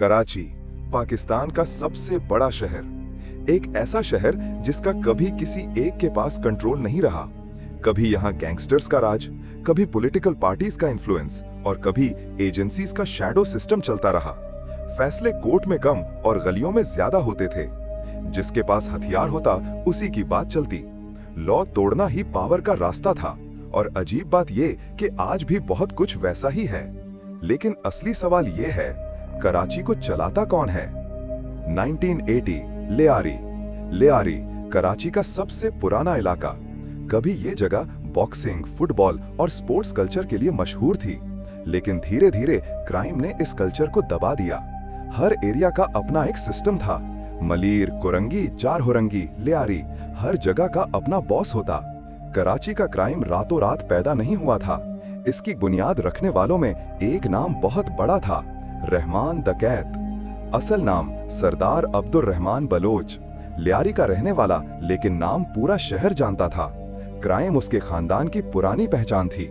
कराची, पाकिस्तान का सबसे बड़ा शहर। एक ऐसा शहर जिसका कभी किसी एक के पास कंट्रोल नहीं रहा। कभी यहाँ गैंगस्टर्स का राज, कभी पॉलिटिकल पार्टीज का इन्फ्लुएंस और कभी एजेंसीज का शैडो सिस्टम चलता रहा। फैसले कोर्ट में कम और गलियों में ज्यादा होते थे। जिसके पास हथियार होता उसी की बात चलती। लॉ तोड़ना ही पावर का रास्ता था। और अजीब बात ये कि आज भी बहुत कुछ वैसा ही है। लेकिन असली सवाल ये है, कराची को चलाता कौन है? 1980 लियारी। लियारी कराची का सबसे पुराना इलाका। कभी ये जगह बॉक्सिंग, फुटबॉल और स्पोर्ट्स कल्चर के लिए मशहूर थी, लेकिन धीरे धीरे क्राइम ने इस कल्चर को दबा दिया। हर एरिया का अपना एक सिस्टम था। मलीर, कुरंगी, चार होरंगी, लियारी, हर जगह का अपना बॉस होता। कराची का क्राइम रातों रात पैदा नहीं हुआ था। इसकी बुनियाद रखने वालों में एक नाम बहुत बड़ा था, रहमान डकैत। असल नाम सरदार अब्दुल रहमान बलोच। लियारी का रहने वाला, लेकिन नाम पूरा शहर जानता था। क्राइम उसके खानदान की पुरानी पहचान थी।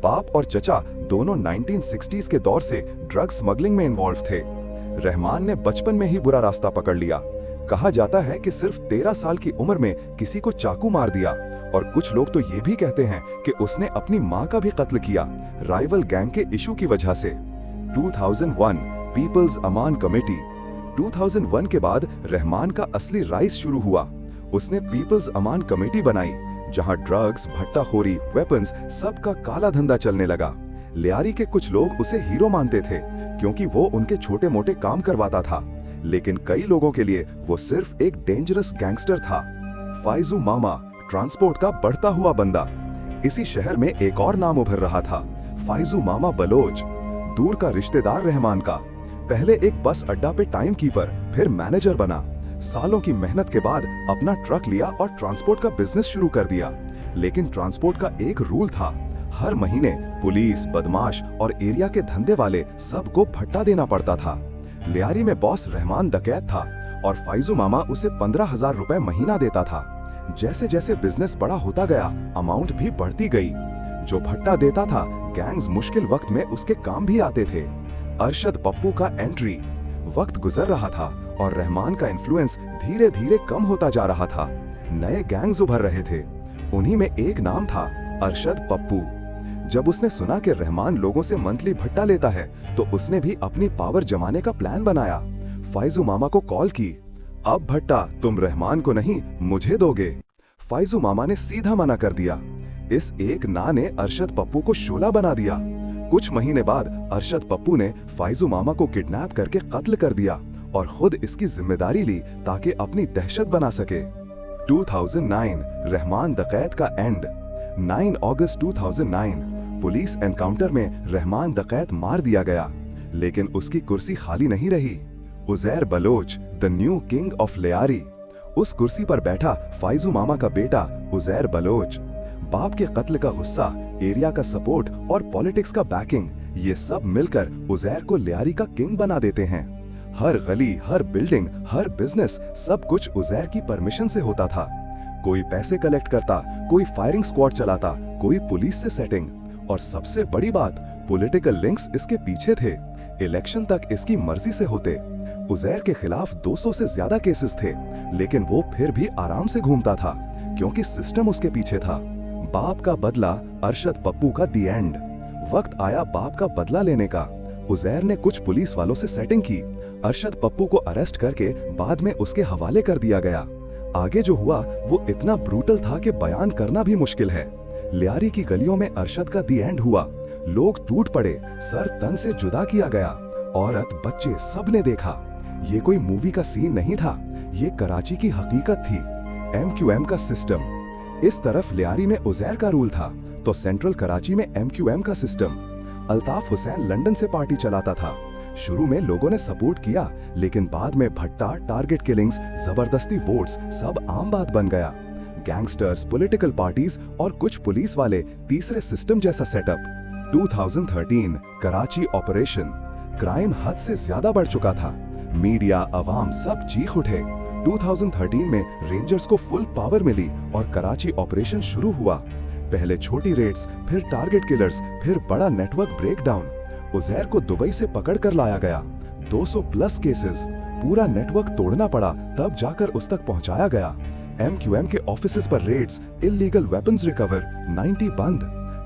बाप और चचा दोनों 1960s के दौर से ड्रग स्मगलिंग में इन्वॉल्व थे। रहमान ने बचपन में ही बुरा रास्ता पकड़ लिया। कहा जाता है कि सिर्फ 13 साल की उम्र में किसी को चाकू मार दिया, और कुछ लोग तो ये भी कहते हैं कि उसने अपनी मां का भी कत्ल किया, राइवल गैंग के इशू की वजह से। 2001 पीपल्स अमान कमेटी। 2001 के बाद रहमान का असली राइज शुरू हुआ। उसने पीपल्स अमान कमेटी बनाई, जहां ड्रग्स, भट्टाखोरी, वेपन्स, सबका काला धंधा चलने लगा। लियारी के कुछ लोग उसे हीरो मानते थे, क्योंकि वो उनके छोटे मोटे काम करवाता था। लेकिन कई लोगों के लिए वो सिर्फ एक डेंजरस गैंगस्टर था। फाइजू मामा, ट्रांसपोर्ट का बढ़ता हुआ बंदा। इसी शहर में एक और नाम उभर रहा था, फाइजू मामा बलोच, दूर का रिश्तेदार रहमान का। पहले एक बस अड्डा पे टाइम कीपर, फिर मैनेजर बना। सालों की मेहनत के बाद अपना ट्रक लिया और ट्रांसपोर्ट का बिजनेस शुरू कर दिया। लेकिन ट्रांसपोर्ट का एक रूल था, हर महीने पुलिस, बदमाश और एरिया के धंधे वाले सबको भट्टा देना पड़ता था। लियारी में बॉस रहमान डकैत था और फाइजू मामा उसे 15,000 रुपए महीना देता था। जैसे जैसे बिजनेस बड़ा होता गया, अमाउंट भी बढ़ती गई। जो भट्टा देता था, गैंग्स मुश्किल वक्त में उसके काम भी आते थे। अरशद पप्पू का एंट्री। वक्त गुजर रहा था और रहमान का इन्फ्लुएंस धीरे धीरे कम होता जा रहा था। नए गैंग्स उभर रहे थे। उन्हीं में एक नाम था, अरशद पप्पू। जब उसने सुना कि रहमान लोगों से मंथली भट्टा लेता है, तो उसने भी अपनी पावर जमाने का प्लान बनाया। फाइजू मामा को कॉल की, अब भट्टा तुम रहमान को नहीं, मुझे दोगे। फाइजू मामा ने सीधा मना कर दिया। इस एक ना ने अरशद पप्पू को शोला बना दिया। कुछ महीने बाद अरशद पप्पू ने फाइजू मामा को किडनैप करके कत्ल कर दिया और खुद इसकी जिम्मेदारी ली, ताकि अपनी दहशत बना सके। 2009 रहमान डकैत का एंड। 9 अगस्त 2009 पुलिस एनकाउंटर में रहमान डकैत मार दिया गया, लेकिन उसकी कुर्सी खाली नहीं रही। Uzair Baloch, the new king of Lyari. उस कुर्सी पर बैठा फाइजू मामा का बेटा उजैर बलोच। बाप के कत्ल का गुस्सा, एरिया का सपोर्ट और पॉलिटिक्स का बैकिंग, ये सब मिलकर उजैर को लियारी का किंग बना देते हैं। हर गली, हर बिल्डिंग, हर बिजनेस, सब कुछ उजैर की परमिशन से होता था। कोई पैसे कलेक्ट करता, कोई फायरिंग स्क्वाड चलाता, कोई पुलिस से सेटिंग, और सबसे बड़ी बात, पॉलिटिकल लिंक्स इसके पीछे थे। इलेक्शन तक इसकी मर्जी से होते। उजैर के खिलाफ 200 से ज्यादा केसेस थे, लेकिन वो फिर भी आराम से घूमता था, क्योंकि सिस्टम उसके पीछे था। बाप का बदला, अरशद पप्पू का दी एंड। वक्त आया बाप का बदला लेने का। उजैर ने कुछ पुलिस वालों से सेटिंग की। अरशद पप्पू को अरेस्ट करके बाद में उसके हवाले कर दिया गया। आगे जो हुआ वो इतना ब्रूटल था कि बयान करना भी मुश्किल है। लियारी की गलियों में अरशद का दी एंड हुआ। लोग टूट पड़े, सर तन से जुदा किया गया। औरत, बच्चे, सब ने देखा। ये कोई मूवी का सीन नहीं था, ये कराची की हकीकत थी। MQM का सिस्टम। इस तरफ लियारी में उजैर का रूल था, तो सेंट्रल कराची में MQM का सिस्टम। अल्ताफ हुसैन लंदन से पार्टी चलाता था। शुरू में लोगों ने सपोर्ट किया, लेकिन बाद में भट्टा, टारगेट किलिंग्स, जबरदस्ती वोट्स, सब आम बात बन गया। गैंगस्टर्स, पॉलिटिकल पार्टीज और कुछ पुलिस वाले, तीसरे सिस्टम जैसा सेटअप। 2013 कराची ऑपरेशन। क्राइम हद से ज्यादा बढ़ चुका था। मीडिया, अवाम सब चीख उठे। 2013 में रेंजर्स को फुल पावर मिली और कराची ऑपरेशन शुरू हुआ। पहले छोटी रेड्स, फिर टारगेट किलर्स, फिर बड़ा नेटवर्क ब्रेकडाउन। उजैर को दुबई से पकड़ कर लाया गया। 200 प्लस केसेस, पूरा नेटवर्क तोड़ना पड़ा तब जाकर उस तक पहुंचाया गया। MQM के ऑफिसेज पर रेड्स, इलीगल वेपन्स रिकवर, 90 बंद।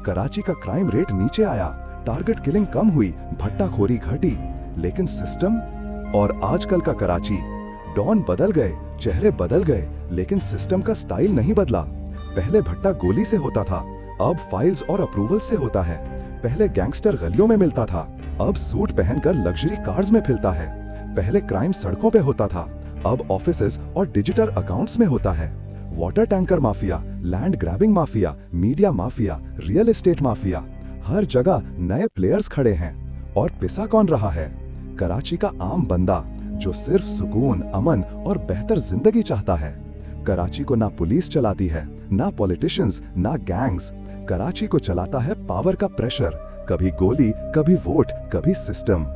कराची का क्राइम रेट नीचे आया, टारगेट किलिंग कम हुई, भट्टाखोरी घटी। लेकिन सिस्टम और आजकल का कराची, डॉन बदल गए, चेहरे बदल गए, लेकिन सिस्टम का स्टाइल नहीं बदला। पहले भट्टा गोली से होता था, अब फाइल्स और अप्रूवल से होता है। पहले गैंगस्टर गलियों में मिलता था, अब सूट पहनकर लग्जरी कार्स में फिरता है। पहले क्राइम सड़कों पे होता था, अब ऑफिसेज और डिजिटल अकाउंट्स में होता है। Water tanker mafia, land grabbing mafia, media mafia, real estate mafia, हर जगह नए प्लेयर्स खड़े हैं। और पिसा कौन रहा है? कराची का आम बंदा जो सिर्फ सुकून, अमन और बेहतर जिंदगी चाहता है। कराची को ना पुलिस चलाती है, ना पॉलिटिशियंस, ना गैंग्स। कराची को चलाता है पावर का प्रेशर, कभी गोली, कभी वोट, कभी सिस्टम।